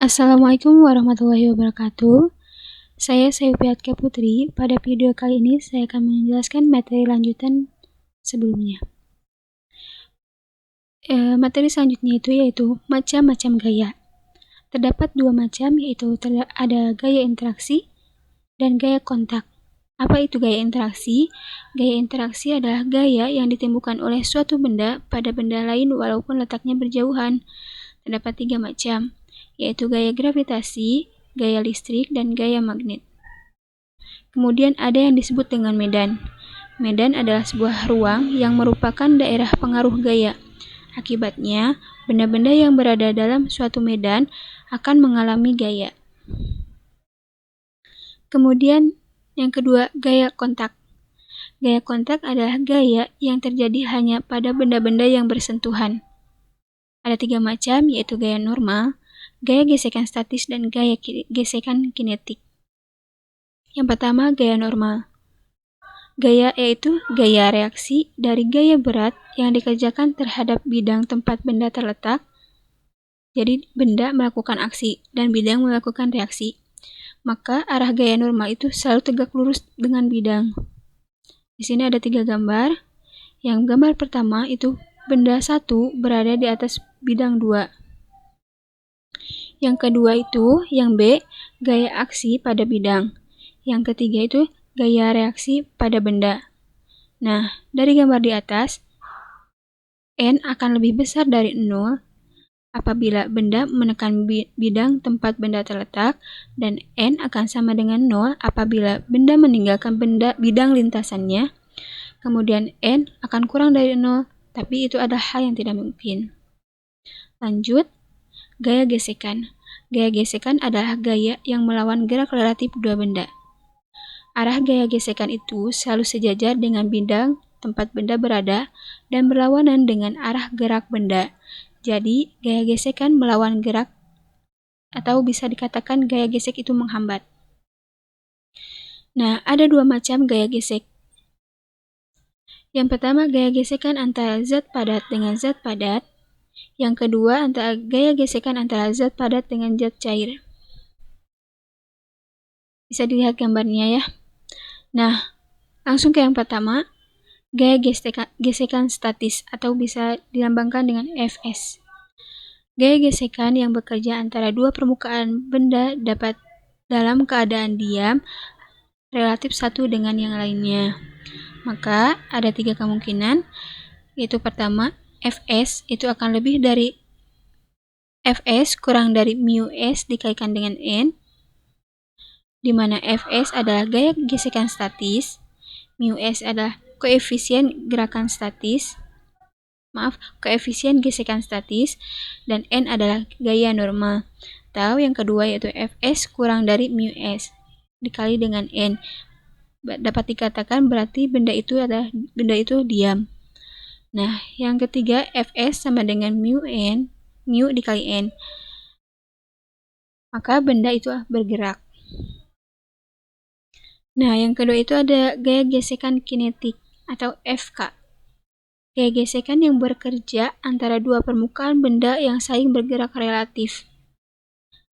Assalamualaikum warahmatullahi wabarakatuh. Saya Sayupiatka Putri. Pada video kali ini saya akan menjelaskan materi lanjutan sebelumnya. Materi selanjutnya yaitu macam-macam gaya. Terdapat dua macam, yaitu ada gaya interaksi dan gaya kontak. Apa itu gaya interaksi? Gaya interaksi adalah gaya yang ditimbulkan oleh suatu benda pada benda lain walaupun letaknya berjauhan. Terdapat tiga macam, yaitu gaya gravitasi, gaya listrik, dan gaya magnet. Kemudian ada yang disebut dengan medan. Medan adalah sebuah ruang yang merupakan daerah pengaruh gaya. Akibatnya, benda-benda yang berada dalam suatu medan akan mengalami gaya. Kemudian yang kedua, gaya kontak. Gaya kontak adalah gaya yang terjadi hanya pada benda-benda yang bersentuhan. Ada tiga macam, yaitu gaya normal, gaya gesekan statis, dan gaya gesekan kinetik. Yang pertama, gaya normal. Gaya yaitu gaya reaksi dari gaya berat yang dikerjakan terhadap bidang tempat benda terletak. Jadi, benda melakukan aksi dan bidang melakukan reaksi. Maka, arah gaya normal itu selalu tegak lurus dengan bidang. Di sini ada tiga gambar. Yang gambar pertama itu benda satu berada di atas bidang 2. Yang kedua itu, yang B, gaya aksi pada bidang. Yang ketiga itu, gaya reaksi pada benda. Nah, dari gambar di atas, N akan lebih besar dari 0 apabila benda menekan bidang tempat benda terletak, dan N akan sama dengan 0 apabila benda meninggalkan bidang lintasannya. Kemudian N akan kurang dari 0, tapi itu adalah hal yang tidak mungkin. Lanjut, gaya gesekan. Gaya gesekan adalah gaya yang melawan gerak relatif dua benda. Arah gaya gesekan itu selalu sejajar dengan bidang tempat benda berada dan berlawanan dengan arah gerak benda. Jadi, gaya gesekan melawan gerak, atau bisa dikatakan gaya gesek itu menghambat. Nah, ada dua macam gaya gesek. Yang pertama, gaya gesekan antara zat padat dengan zat padat. Yang kedua, gaya gesekan antara zat padat dengan zat cair. Bisa dilihat gambarnya ya. Nah, langsung ke yang pertama, gaya gesekan statis atau bisa dilambangkan dengan Fs. Gaya gesekan yang bekerja antara dua permukaan benda dapat dalam keadaan diam relatif satu dengan yang lainnya. Maka ada tiga kemungkinan, yaitu pertama, Fs itu akan lebih dari Fs kurang dari mu s dikaitkan dengan N, di mana Fs adalah gaya gesekan statis, mu s adalah koefisien gesekan statis, dan N adalah gaya normal. Atau yang kedua yaitu Fs kurang dari mu s dikali dengan N. Dapat dikatakan berarti benda itu diam. Nah, yang ketiga Fs sama dengan mu dikali N. Maka benda itu bergerak. Nah, yang kedua itu ada gaya gesekan kinetik atau Fk. Gaya gesekan yang bekerja antara dua permukaan benda yang saling bergerak relatif.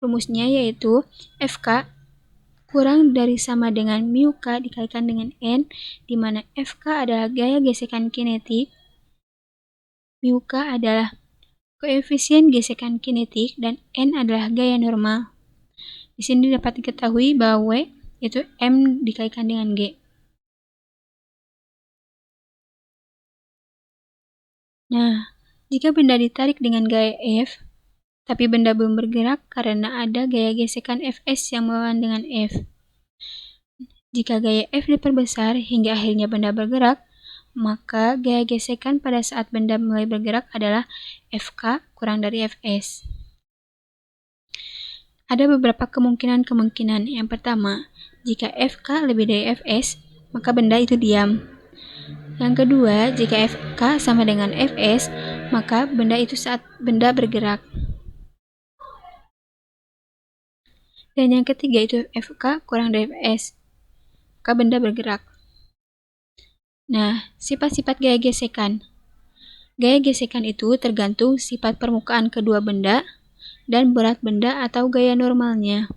Rumusnya yaitu Fk kurang dari sama dengan mu k dikalikan dengan N, di mana Fk adalah gaya gesekan kinetik, mu k adalah koefisien gesekan kinetik, dan N adalah gaya normal. Di sini dapat diketahui bahwa W itu M dikalikan dengan G. Nah, jika benda ditarik dengan gaya F, tapi benda belum bergerak karena ada gaya gesekan Fs yang melawan dengan F. Jika gaya F diperbesar hingga akhirnya benda bergerak, maka gaya gesekan pada saat benda mulai bergerak adalah Fk kurang dari Fs. Ada beberapa kemungkinan. Yang pertama, jika Fk lebih dari Fs, maka benda itu diam. Yang kedua, jika Fk sama dengan Fs, maka benda itu saat benda bergerak. Dan yang ketiga itu Fk kurang dari Fs, maka benda bergerak. Nah, sifat-sifat gaya gesekan. Gaya gesekan itu tergantung sifat permukaan kedua benda dan berat benda atau gaya normalnya.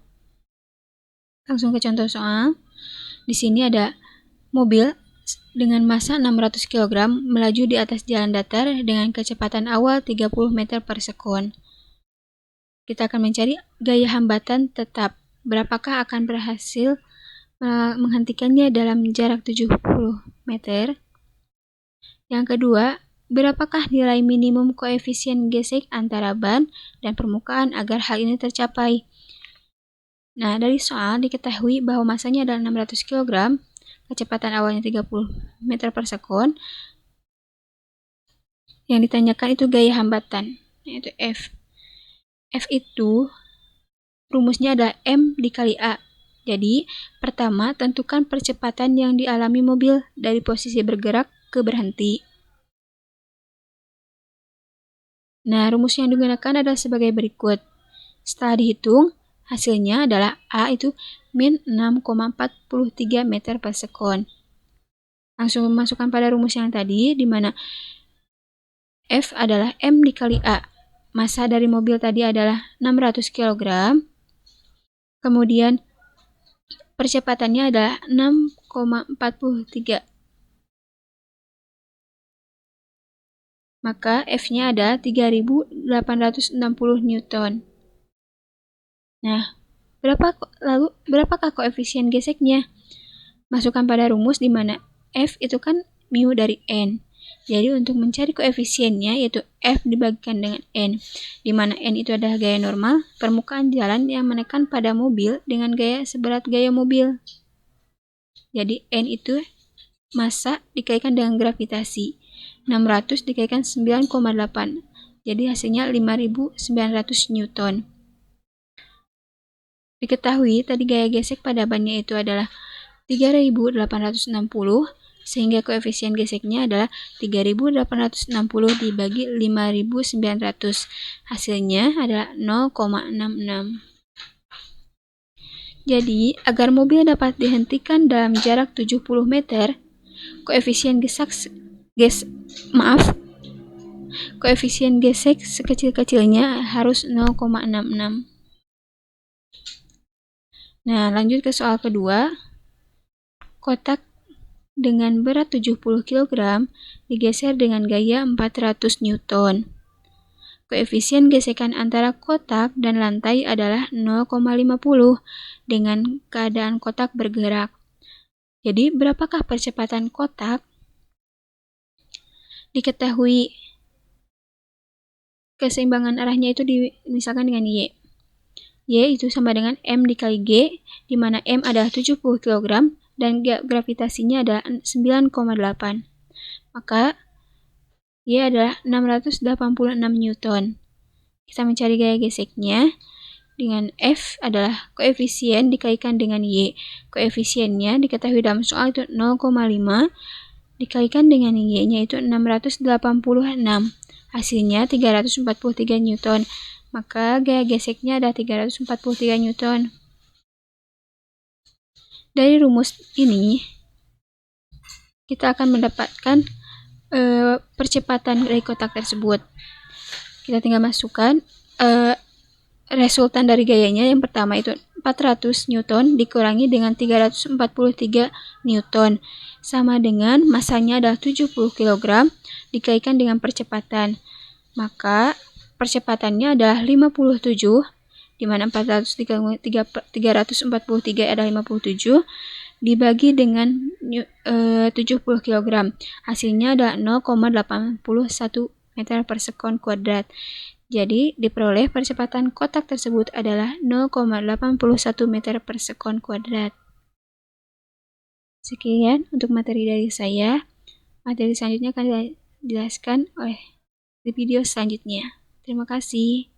Langsung ke contoh soal. Di sini ada mobil dengan massa 600 kg melaju di atas jalan datar dengan kecepatan awal 30 meter per sekon. Kita akan mencari gaya hambatan tetap. Berapakah akan berhasil menghentikannya dalam jarak 70 meter? Yang kedua, berapakah nilai minimum koefisien gesek antara ban dan permukaan agar hal ini tercapai? Nah, dari soal diketahui bahwa masanya adalah 600 kg, kecepatan awalnya 30 meter per sekon. Yang ditanyakan itu gaya hambatan, yaitu F. F itu rumusnya adalah M dikali A. Jadi, pertama, tentukan percepatan yang dialami mobil dari posisi bergerak ke berhenti. Nah, rumus yang digunakan adalah sebagai berikut. Setelah dihitung, hasilnya adalah A itu min 6,43 meter per sekon. Langsung memasukkan pada rumus yang tadi, di mana F adalah M dikali A. Massa dari mobil tadi adalah 600 kg. Kemudian, percepatannya adalah 6,43. Maka F-nya ada 3.860 Newton. Nah, berapakah koefisien geseknya? Masukkan pada rumus di mana F itu kan mu dari N. Jadi untuk mencari koefisiennya yaitu F dibagikan dengan N, di mana N itu adalah gaya normal, permukaan jalan yang menekan pada mobil dengan gaya seberat gaya mobil. Jadi N itu massa dikaitkan dengan gravitasi. 600 dikalikan 9,8. Jadi hasilnya 5.900 Newton. Diketahui tadi gaya gesek pada bannya itu adalah 3.860, sehingga koefisien geseknya adalah 3.860 dibagi 5.900. Hasilnya adalah 0,66. Jadi, agar mobil dapat dihentikan dalam jarak 70 meter, koefisien koefisien gesek sekecil-kecilnya harus 0,66. Nah, lanjut ke soal kedua. Kotak dengan berat 70 kg digeser dengan gaya 400 Newton. Koefisien gesekan antara kotak dan lantai adalah 0,50 dengan keadaan kotak bergerak. Jadi, berapakah percepatan kotak? Diketahui keseimbangan arahnya itu misalkan dengan Y. Y itu sama dengan M dikali G, di mana M adalah 70 kg dan gravitasinya adalah 9,8. Maka Y adalah 686 Newton. Kita mencari gaya geseknya dengan F adalah koefisien dikalikan dengan Y. Koefisiennya diketahui dalam soal itu 0,5 dikalikan dengan Y-nya itu 686. Hasilnya 343 Newton. Maka gaya geseknya ada 343 Newton. Dari rumus ini, kita akan mendapatkan percepatan dari kotak tersebut. Kita tinggal masukkan resultan dari gayanya. Yang pertama itu 400 Newton dikurangi dengan 343 Newton. Sama dengan massanya adalah 70 kg dikalikan dengan percepatan. Maka percepatannya adalah 57, di mana 343 adalah 57, dibagi dengan 70 kg. Hasilnya adalah 0,81 meter per sekon kuadrat. Jadi, diperoleh percepatan kotak tersebut adalah 0,81 meter per sekon kuadrat. Sekian untuk materi dari saya. Materi selanjutnya akan dijelaskan di video selanjutnya. Terima kasih.